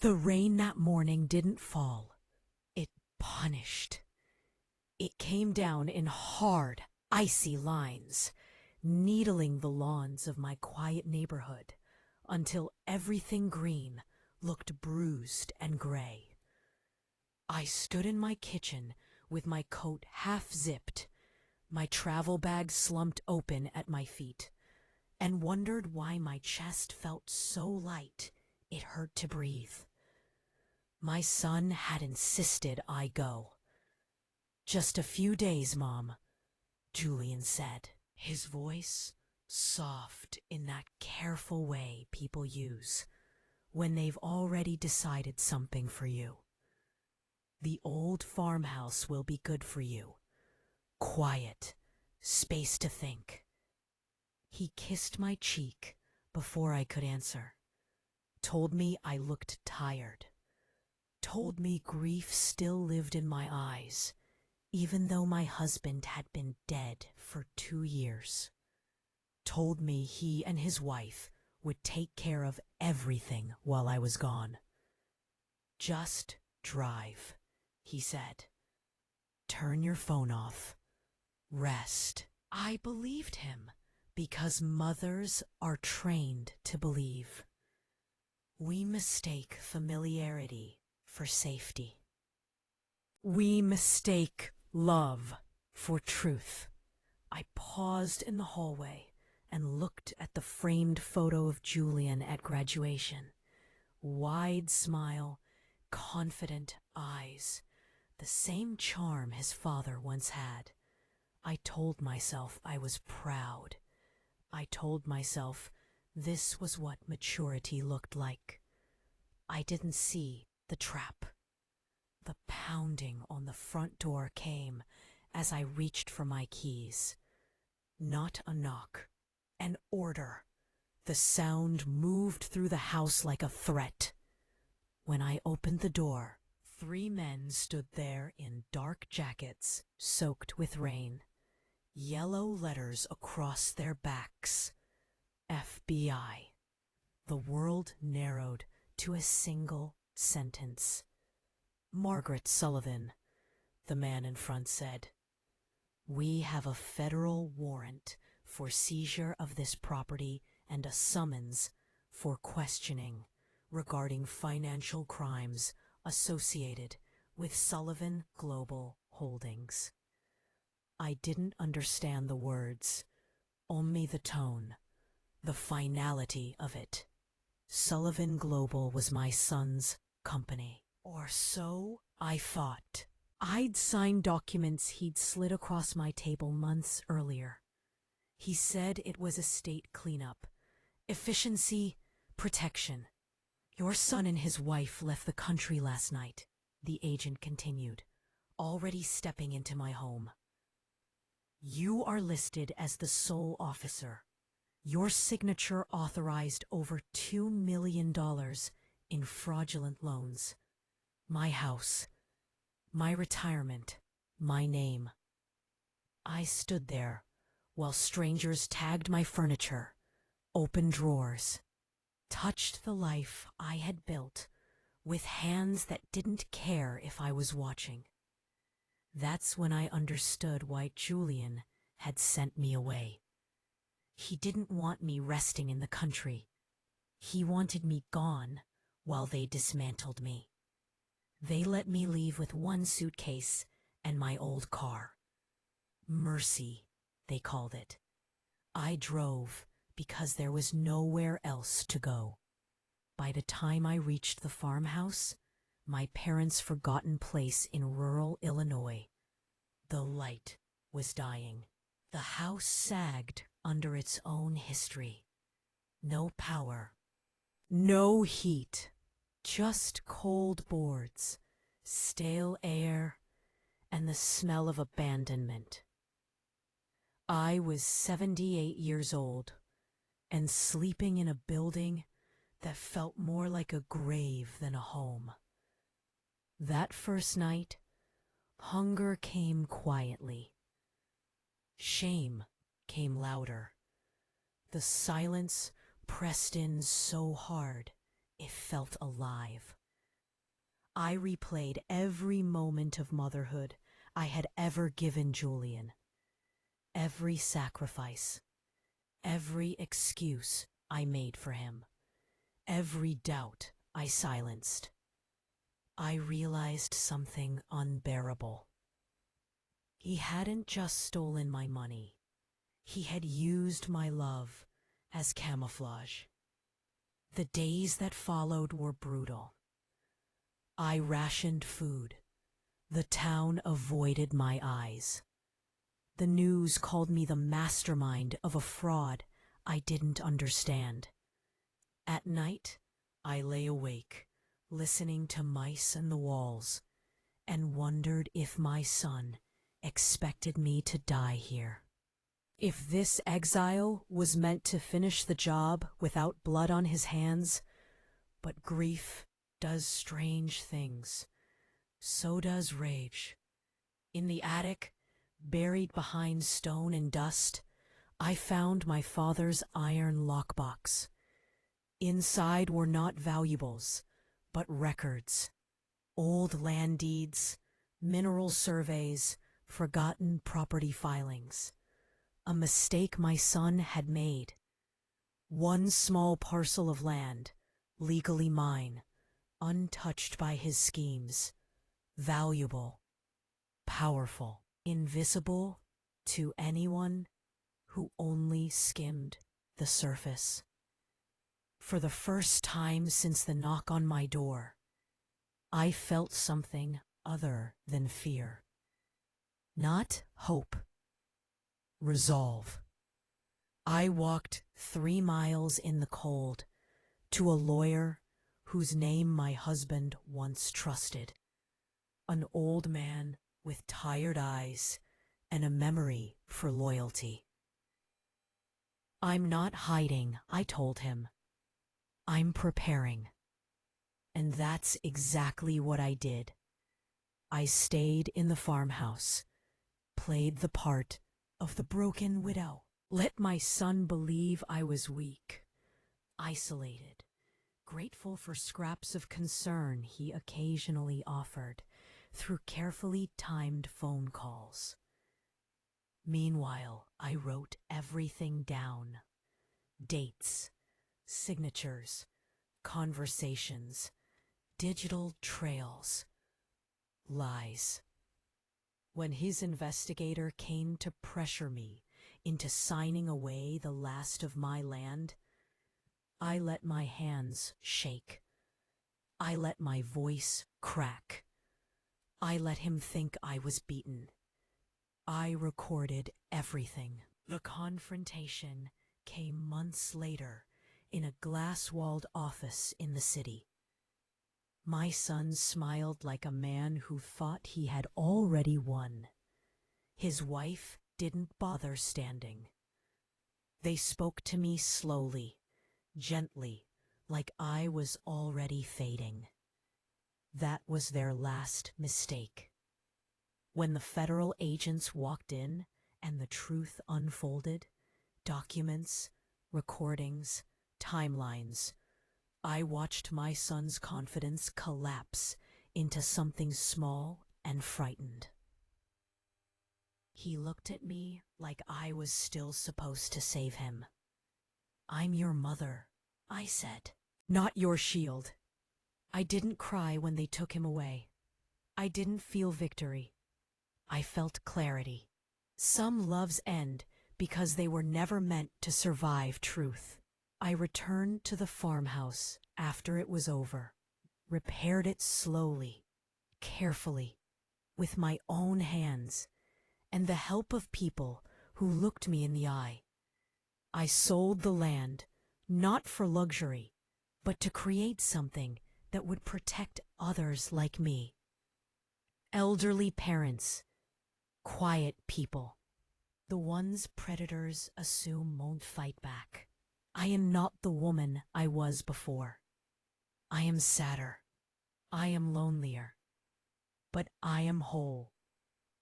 The rain that morning didn't fall. It punished. It came down in hard, icy lines, needling the lawns of my quiet neighborhood until everything green looked bruised and gray. I stood in my kitchen with my coat half zipped, my travel bag slumped open at my feet, and wondered why my chest felt so light it hurt to breathe. My son had insisted I go. "Just a few days, Mom," Julian said, his voice soft in that careful way people use when they've already decided something for you. "The old farmhouse will be good for you. Quiet, space to think." He kissed my cheek before I could answer, told me I looked tired, told me grief still lived in my eyes, even though my husband had been dead for 2 years. Told me he and his wife would take care of everything while I was gone. "Just drive," he said. "Turn your phone off. Rest." I believed him because mothers are trained to believe. We mistake familiarity for safety. We mistake love for truth. I paused in the hallway and looked at the framed photo of Julian at graduation. Wide smile, confident eyes, the same charm his father once had. I told myself I was proud. I told myself this was what maturity looked like. I didn't see the trap. The pounding on the front door came as I reached for my keys. Not a knock, an order. The sound moved through the house like a threat. When I opened the door, 3 men stood there in dark jackets soaked with rain, yellow letters across their backs. FBI. The world narrowed to a single sentence. "Margaret Sullivan," the man in front said. "We have a federal warrant for seizure of this property and a summons for questioning regarding financial crimes associated with Sullivan Global Holdings." I didn't understand the words, only the tone, the finality of it. Sullivan Global was my son's company, or so I thought. I'd signed documents he'd slid across my table months earlier. He said it was estate cleanup, efficiency, protection. "Your son and his wife left the country last night," the agent continued, already stepping into my home. "You are listed as the sole officer. Your signature authorized over $2 million in fraudulent loans. My house, my retirement, my name." I stood there while strangers tagged my furniture, opened drawers, touched the life I had built with hands that didn't care if I was watching. That's when I understood why Julian had sent me away. He didn't want me resting in the country. He wanted me gone while they dismantled me. They let me leave with 1 suitcase and my old car. Mercy, they called it. I drove because there was nowhere else to go. By the time I reached the farmhouse, my parents' forgotten place in rural Illinois, the light was dying. The house sagged under its own history. No power, no heat, just cold boards, stale air, and the smell of abandonment. I was 78 years old and sleeping in a building that felt more like a grave than a home. That first night, hunger came quietly. Shame came louder. The silence pressed in so hard it felt alive. I replayed every moment of motherhood I had ever given Julian, every sacrifice, every excuse I made for him, every doubt I silenced. I realized something unbearable. He hadn't just stolen my money. He had used my love as camouflage. The days that followed were brutal. I rationed food. The town avoided my eyes. The news called me the mastermind of a fraud I didn't understand. At night, I lay awake, listening to mice in the walls, and wondered if my son expected me to die here. If this exile was meant to finish the job without blood on his hands, but grief does strange things. So does rage. In the attic, buried behind stone and dust, I found my father's iron lockbox. Inside were not valuables, but records. Old land deeds, mineral surveys, forgotten property filings. A mistake my son had made. One small parcel of land, legally mine, untouched by his schemes. Valuable, powerful, invisible to anyone who only skimmed the surface. For the first time since the knock on my door, I felt something other than fear. Not hope. Resolve. I walked 3 miles in the cold to a lawyer whose name my husband once trusted. An old man with tired eyes and a memory for loyalty. I'm not hiding, I told him. I'm preparing. And that's exactly what I did. I stayed in the farmhouse, played the part of the broken widow, let my son believe I was weak, isolated, grateful for scraps of concern he occasionally offered through carefully timed phone calls. Meanwhile, I wrote everything down. Dates, signatures, conversations, digital trails, lies. When his investigator came to pressure me into signing away the last of my land, I let my hands shake. I let my voice crack. I let him think I was beaten. I recorded everything. The confrontation came months later in a glass-walled office in the city. My son smiled like a man who thought he had already won. His wife didn't bother standing. They spoke to me slowly, gently, like I was already fading. That was their last mistake. When the federal agents walked in and the truth unfolded, documents, recordings, timelines, I watched my son's confidence collapse into something small and frightened. He looked at me like I was still supposed to save him. I'm your mother, I said, not your shield. I didn't cry when they took him away. I didn't feel victory. I felt clarity. Some loves end because they were never meant to survive truth. I returned to the farmhouse after it was over, repaired it slowly, carefully, with my own hands, and the help of people who looked me in the eye. I sold the land, not for luxury, but to create something that would protect others like me. Elderly parents, quiet people, the ones predators assume won't fight back. I am not the woman I was before. I am sadder. I am lonelier. But I am whole.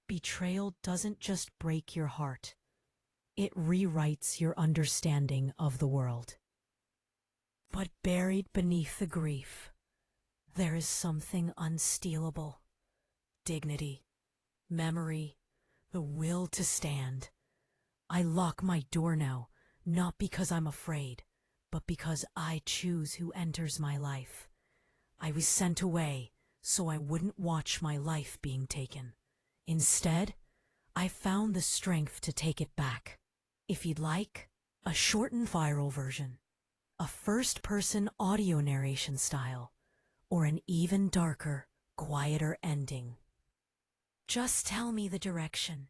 Betrayal doesn't just break your heart. It rewrites your understanding of the world. But buried beneath the grief, There is something unstealable. Dignity, memory, the will to stand. I lock my door now, not because I'm afraid, but because I choose who enters my life. I was sent away so I wouldn't watch my life being taken. Instead, I found the strength to take it back. If you'd like, a shortened viral version, a first-person audio narration style, or an even darker, quieter ending. Just tell me the direction,